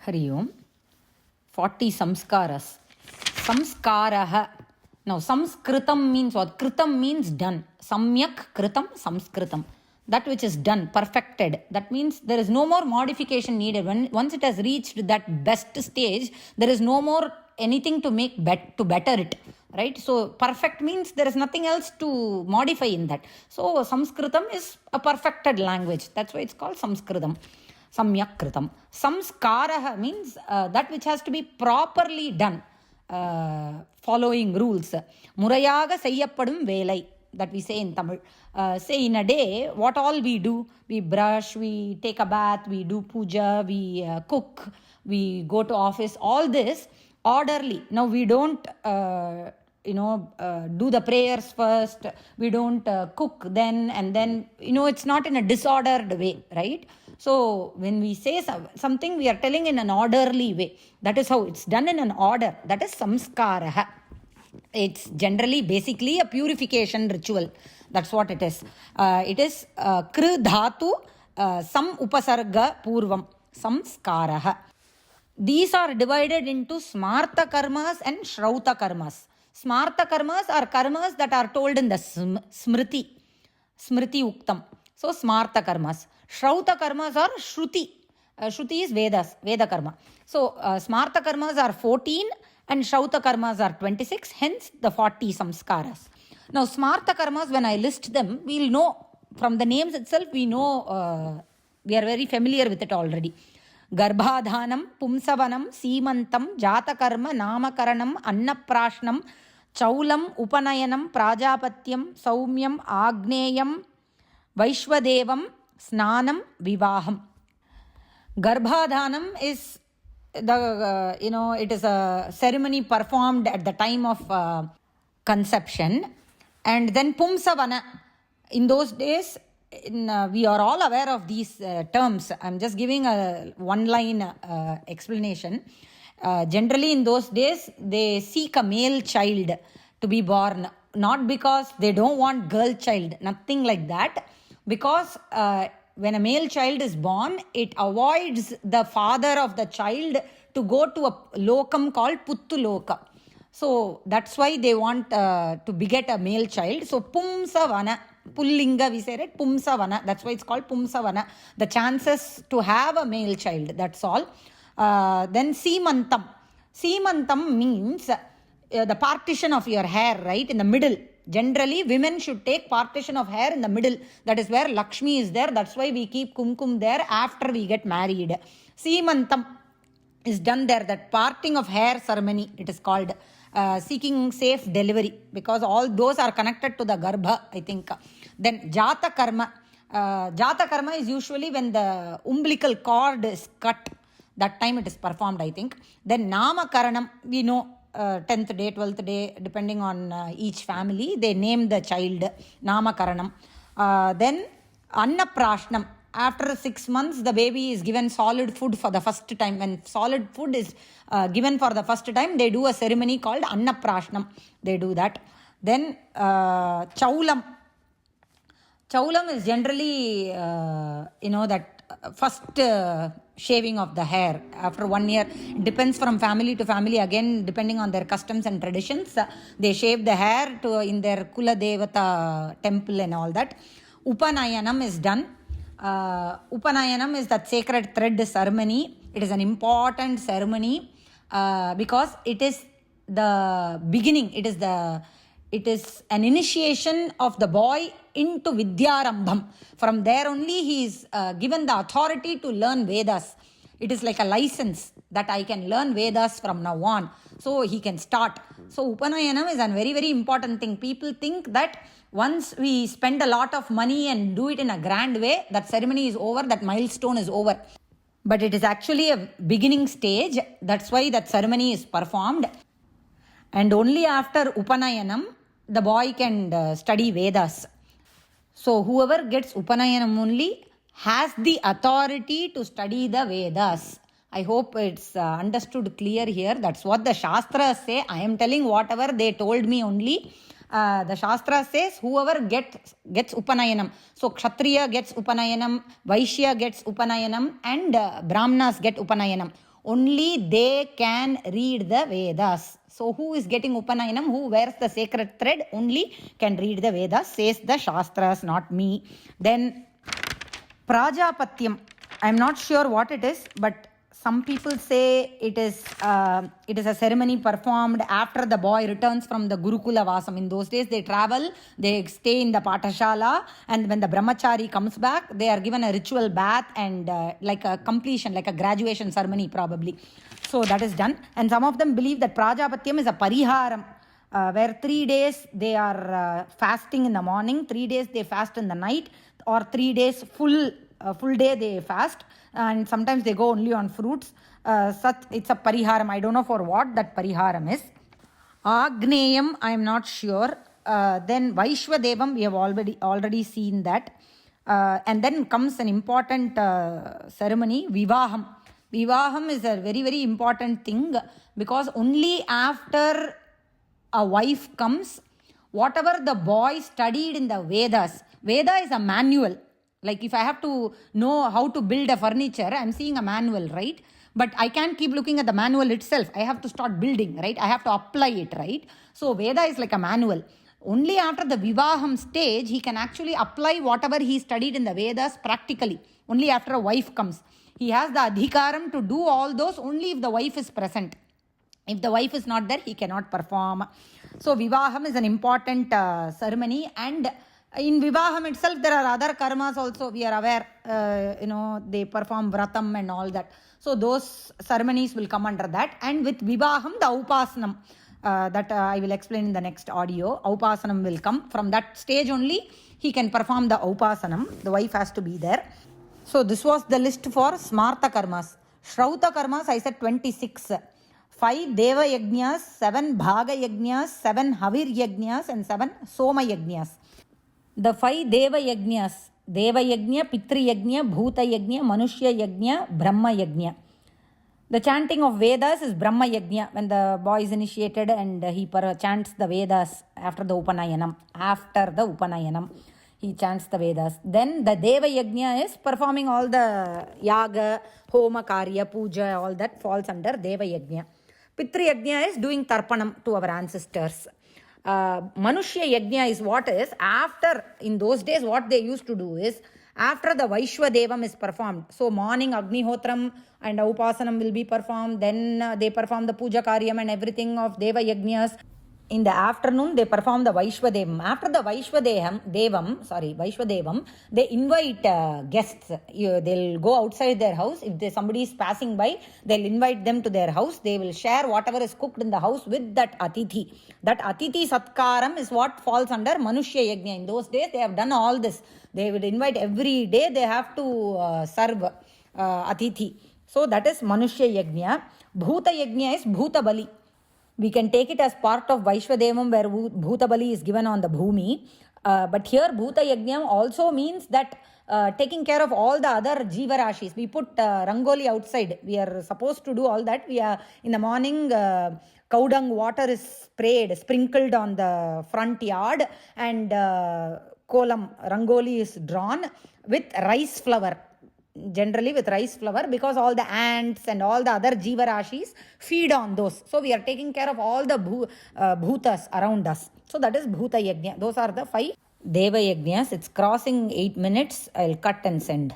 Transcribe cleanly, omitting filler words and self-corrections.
Hari Om. 40 samskaras. Samskaraha. Now, samskritam means what? Kritam means done. Samyak kritam, samskritam. That which is done, perfected. That means there is no more modification needed. Once it has reached that best stage, there is no more anything to make to better it. Right? So, perfect means there is nothing else to modify in that. So, Sanskritam is a perfected language. That's why it's called Sanskritam. Samyak kritam. Samskara means that which has to be properly done, following rules. Murayaga seyyappadum velai, that we say in Tamil. Say in a day, what all we do, we brush, we take a bath, we do puja, we cook, we go to office, all this orderly. Now we don't do the prayers first, we don't cook then, and then, it's not in a disordered way, right? So when we say something, we are telling in an orderly way. That is how it's done, in an order. That is samskara. It's generally, basically, a purification ritual. That's what it is. It is kru dhatu sam upasarga purvam, samskara. These are divided into smarta karmas and shrauta karmas. Smarta karmas are karmas that are told in the smriti uktam. So, smarta karmas. Shrauta karmas are shruti. Shruti is Vedas, Veda karma. So, smarta karmas are 14 and shrauta karmas are 26, hence the 40 samskaras. Now, smarta karmas, when I list them, we'll know from the names itself, we know, we are very familiar with it already. Garbhadhanam, Pumsavanam, Seemantam, Jatakarma, Namakaranam, Annaprashnam, Chaulam, Upanayanam, Prajapatyam, Saumyam, Agneyam, Vaishwadevam, Snanam, Vivaham. Garbhadhanam is it is a ceremony performed at the time of conception. And then Pumsavana. In those days, we are all aware of these terms. I'm just giving a one-line explanation. Generally, in those days, they seek a male child to be born. Not because they don't want girl child, nothing like that. Because when a male child is born, it avoids the father of the child to go to a lokam called Puttuloka. So that's why they want to beget a male child. So Pumsavana, Pullinga we say, right? Pumsavana, that's why it's called Pumsavana. The chances to have a male child, that's all. Then Seemantam. Seemantam means the partition of your hair, right, in the middle. Generally, women should take partition of hair in the middle. That is where Lakshmi is there. That's why we keep kumkum there after we get married. Seemantam is done there. That parting of hair ceremony, it is called. Seeking safe delivery, because all those are connected to the garbha, I think. Then Jata Karma. Jata Karma is usually when the umbilical cord is cut. That time it is performed, I think. Then Namakaranam, we know, 10th day, 12th day, depending on each family, they name the child Namakaranam. Then Annaprashnam. After 6 months, the baby is given solid food for the first time. When solid food is given for the first time, they do a ceremony called Annaprashnam. They do that. Then Chaulam. Chaulam is generally, that first shaving of the hair after 1 year. It depends from family to family. Again, depending on their customs and traditions, they shave the hair in their Kula Devata temple and all that. Upanayanam is done. Upanayanam is that sacred thread ceremony. It is an important ceremony because it is the beginning. It is an initiation of the boy into Vidyarambham. From there only he is given the authority to learn Vedas. It is like a license that I can learn Vedas from now on. So he can start. So Upanayanam is a very, very important thing. People think that once we spend a lot of money and do it in a grand way, that ceremony is over, that milestone is over. But it is actually a beginning stage. That's why that ceremony is performed. And only after Upanayanam, the boy can study Vedas. So whoever gets Upanayanam only has the authority to study the Vedas. I hope it's understood clear here. That's what the Shastras say. I am telling whatever they told me only. The Shastra says whoever gets Upanayanam. So Kshatriya gets Upanayanam, Vaishya gets Upanayanam, and Brahmanas get Upanayanam. only they can read the Vedas. So who is getting Upanayanam, who wears the sacred thread, only can read the Vedas, says the Shastras, not me. Then Prajapatyam, I'm not sure what it is, but some people say it is a ceremony performed after the boy returns from the Gurukula Vasam. In those days, they travel, they stay in the Patashala, and when the Brahmachari comes back, they are given a ritual bath and like a completion, like a graduation ceremony probably. So that is done. And some of them believe that Prajapatyam is a pariharam, where 3 days they are fasting in the morning, 3 days they fast in the night, or 3 days full day they fast, and sometimes they go only on fruits. It's a pariharam. I don't know for what that pariharam is. Agneyam, I am not sure. Then Vaishwadevam, we have already seen that. And then comes an important ceremony, Vivaham. Vivaham is a very, very important thing, because only after a wife comes, whatever the boy studied in the Vedas, Veda is a manual. Like if I have to know how to build a furniture, I'm seeing a manual, right? But I can't keep looking at the manual itself. I have to start building, right? I have to apply it, right? So Veda is like a manual. Only after the Vivaham stage, he can actually apply whatever he studied in the Vedas practically. Only after a wife comes. He has the adhikaram to do all those only if the wife is present. If the wife is not there, he cannot perform. So Vivaham is an important ceremony, and in Vivaham itself, there are other karmas also. We are aware, they perform vratam and all that. So those ceremonies will come under that. And with Vivaham, the Upasanam, that I will explain in the next audio. Upasanam will come. From that stage only, he can perform the Upasanam. The wife has to be there. So this was the list for Smarta karmas. Shrauta karmas, I said 26. 5 Deva Yajnas, 7 Bhaga Yajnas, 7 Havir Yajnas, and 7 Soma Yajnas. The 5 Deva Yajnas, Deva Yajna, Pitri Yajna, Bhuta Yajna, Manushya Yajna, Brahma Yajna. The chanting of Vedas is Brahma Yajna, when the boy is initiated and he chants the Vedas after the Upanayanam. He chants the Vedas. Then the Deva Yajna is performing all the Yaga, Homa, Karya, Puja, all that falls under Deva Yajna. Pitri Yajna is doing Tarpanam to our ancestors. Manushya Yajna is what is after, in those days what they used to do is, after the Vaishwadevam is performed, so morning Agnihotram and Upasanam will be performed, then they perform the Puja Karyam and everything of Deva Yajnas. In the afternoon, they perform the Vaishwadevam. After the Vaishwadevam, they invite guests. They'll go outside their house. If somebody is passing by, they'll invite them to their house. They will share whatever is cooked in the house with that Atithi. That Atithi Satkaram is what falls under Manushya Yajna. In those days, they have done all this. They will invite every day. They have to serve Atithi. So that is Manushya Yajna. Bhuta Yajna is Bhuta Bali. We can take it as part of Vaishwadevam, where Bhuta Bali is given on the Bhumi. But here Bhuta Yajnam also means that taking care of all the other Jiva Rashis. We put Rangoli outside. We are supposed to do all that. We are in the morning, cow dung water is sprinkled on the front yard, and kolam, Rangoli is drawn with rice flour. Generally with rice flour, because all the ants and all the other Jiva Rashis feed on those. So we are taking care of all the bhutas around us. So that is Bhuta Yajna. Those are the 5 Deva Yajnas. It's crossing 8 minutes. I'll cut and send.